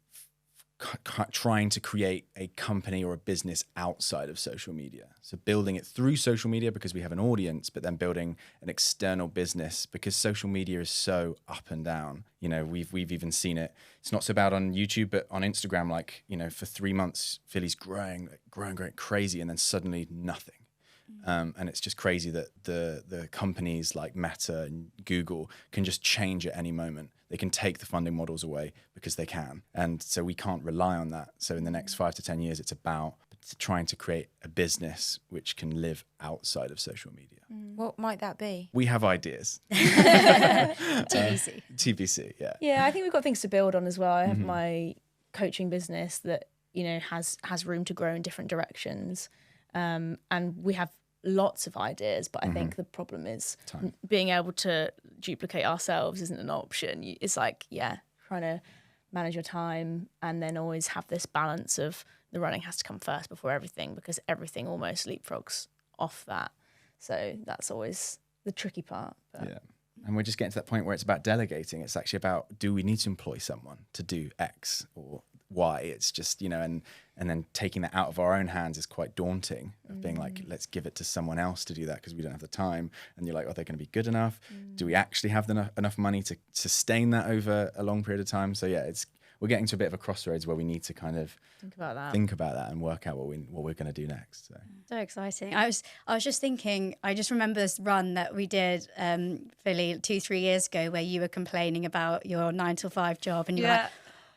trying to create a company or a business outside of social media. So building it through social media because we have an audience, but then building an external business because social media is so up and down. You know, we've even seen it. It's not so bad on YouTube, but on Instagram, like, you know, for 3 months, Phily's growing crazy, and then suddenly nothing. And it's just crazy that the companies like Meta and Google can just change at any moment. They can take the funding models away because they can. And so we can't rely on that. So in the next 5 to 10 years, it's about trying to create a business which can live outside of social media. What might that be? We have ideas. TBC. TBC, yeah. Yeah, I think we've got things to build on as well. I have my coaching business that, you know, has room to grow in different directions. And we have lots of ideas, but I think the problem is being able to duplicate ourselves isn't an option. It's like, trying to manage your time and then always have this balance of the running has to come first before everything, because everything almost leapfrogs off that. So that's always the tricky part. But. Yeah. And we're just getting to that point where it's about delegating. It's actually about, do we need to employ someone to do X or Y? It's just, you know, and then taking that out of our own hands is quite daunting, of being like, let's give it to someone else to do that because we don't have the time. And you're like, are they going to be good enough? Do we actually have enough money to sustain that over a long period of time? So yeah, we're getting to a bit of a crossroads where we need to kind of think about that and work out what we're going to do next. So exciting. I was just thinking, I just remember this run that we did, Phily, 2-3 years ago, where you were complaining about your 9 to 5 job, and you were like,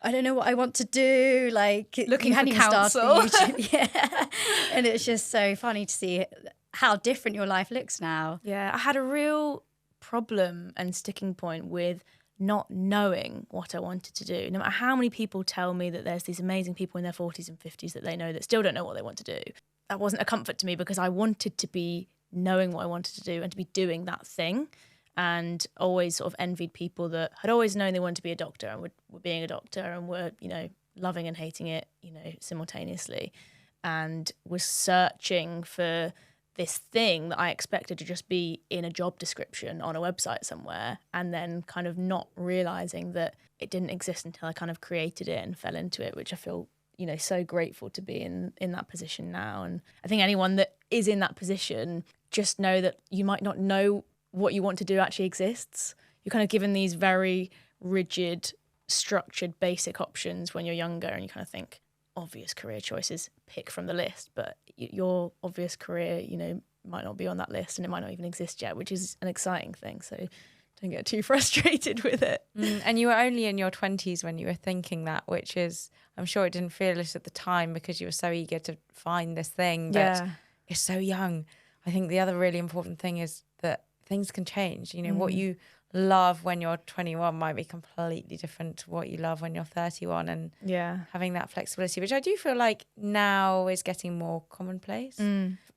I don't know what I want to do. Like, looking you hadn't for even counsel. started YouTube. And it's just so funny to see how different your life looks now. Yeah, I had a real problem and sticking point with not knowing what I wanted to do. No matter how many people tell me that there's these amazing people in their 40s and 50s that they know that still don't know what they want to do, that wasn't a comfort to me, because I wanted to be knowing what I wanted to do and to be doing that thing. And always sort of envied people that had always known they wanted to be a doctor and were being a doctor and were, you know, loving and hating it, you know, simultaneously, and was searching for this thing that I expected to just be in a job description on a website somewhere, and then kind of not realizing that it didn't exist until I kind of created it and fell into it, which I feel, you know, so grateful to be in that position now. And I think anyone that is in that position, just know that you might not know what you want to do actually exists. You're kind of given these very rigid, structured, basic options when you're younger, and you kind of think, obvious career choices, pick from the list, but your obvious career, you know, might not be on that list, and it might not even exist yet, which is an exciting thing. So don't get too frustrated with it. And you were only in your 20s when you were thinking that, which is, I'm sure it didn't feel it at the time because you were so eager to find this thing, but you're so young. I think the other really important thing is that things can change. You know, what you love when you're 21 might be completely different to what you love when you're 31, and having that flexibility, which I do feel like now is getting more commonplace.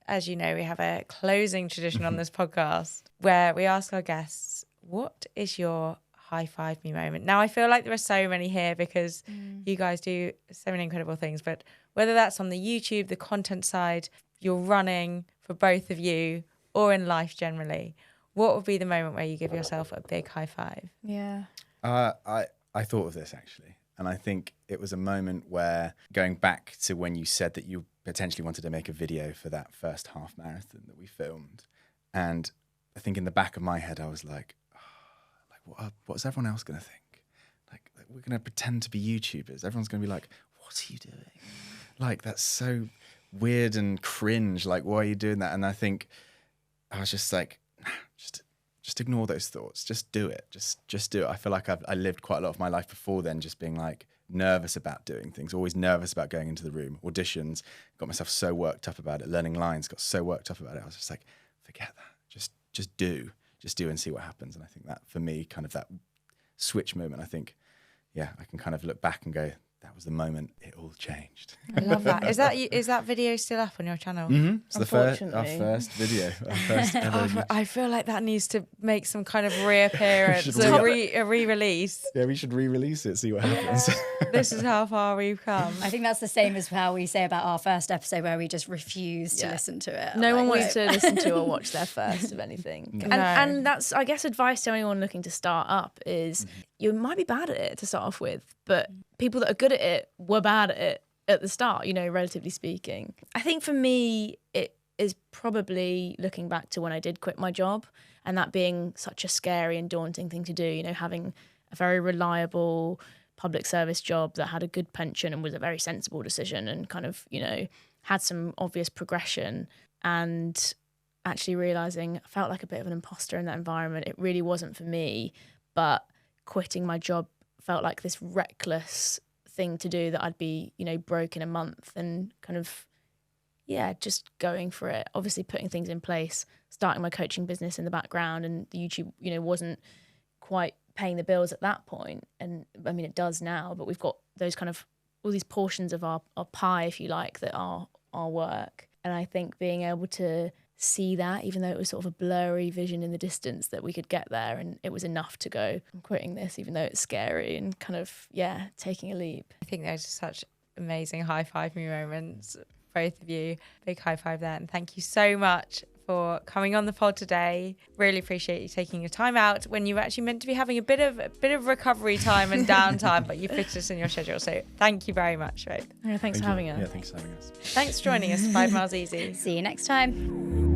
As you know, we have a closing tradition on this podcast where we ask our guests, what is your high five me moment? Now, I feel like there are so many here because you guys do so many incredible things, but whether that's on the YouTube, the content side, you're running for both of you, or in life generally, what would be the moment where you give yourself a big high five? Yeah. I thought of this actually, and I think it was a moment where, going back to when you said that you potentially wanted to make a video for that first half marathon that we filmed, and I think in the back of my head I was like, what's everyone else going to think? Like we're going to pretend to be YouTubers. Everyone's going to be like, what are you doing? Like, that's so weird and cringe. Like, why are you doing that? And I think I was just like, just ignore those thoughts. Just do it. Just do it. I feel like I lived quite a lot of my life before then just being like nervous about doing things, always nervous about going into the room, auditions, got myself so worked up about it, learning lines, got so worked up about it. I was just like, forget that. Just do and see what happens. And I think that for me, kind of that switch moment, I think, yeah, I can kind of look back and go, that was the moment it all changed. I love that. Is that video still up on your channel? Mm-hmm. It's our first video. Our first ever. I feel like that needs to make some kind of reappearance, a re-release. Yeah, we should re-release it, see what happens. This is how far we've come. I think that's the same as how we say about our first episode, where we just refuse to listen to it. No one wants to listen to or watch their first of anything. No. And that's, I guess, advice to anyone looking to start up is you might be bad at it to start off with, but people that are good at it were bad at it at the start, you know, relatively speaking. I think for me, it is probably looking back to when I did quit my job, and that being such a scary and daunting thing to do, you know, having a very reliable public service job that had a good pension and was a very sensible decision and kind of, you know, had some obvious progression, and actually realizing I felt like a bit of an imposter in that environment. It really wasn't for me, but quitting my job felt like this reckless thing to do, that I'd be, you know, broke in a month, and kind of, just going for it. Obviously putting things in place, starting my coaching business in the background, and the YouTube, you know, wasn't quite paying the bills at that point. And I mean, it does now, but we've got those kind of, all these portions of our pie, if you like, that are our work. And I think being able to see that, even though it was sort of a blurry vision in the distance, that we could get there, and it was enough to go, I'm quitting this, even though it's scary, and kind of, taking a leap. I think those are such amazing high five me moments, both of you. Big high five there, and thank you so much for coming on the pod today. Really appreciate you taking your time out when you were actually meant to be having a bit of recovery time and downtime, but you fit us in your schedule. So thank you very much, Rope. Thanks for having us. Yeah, thanks for having us. Thanks for joining us. 5 Miles Easy. See you next time.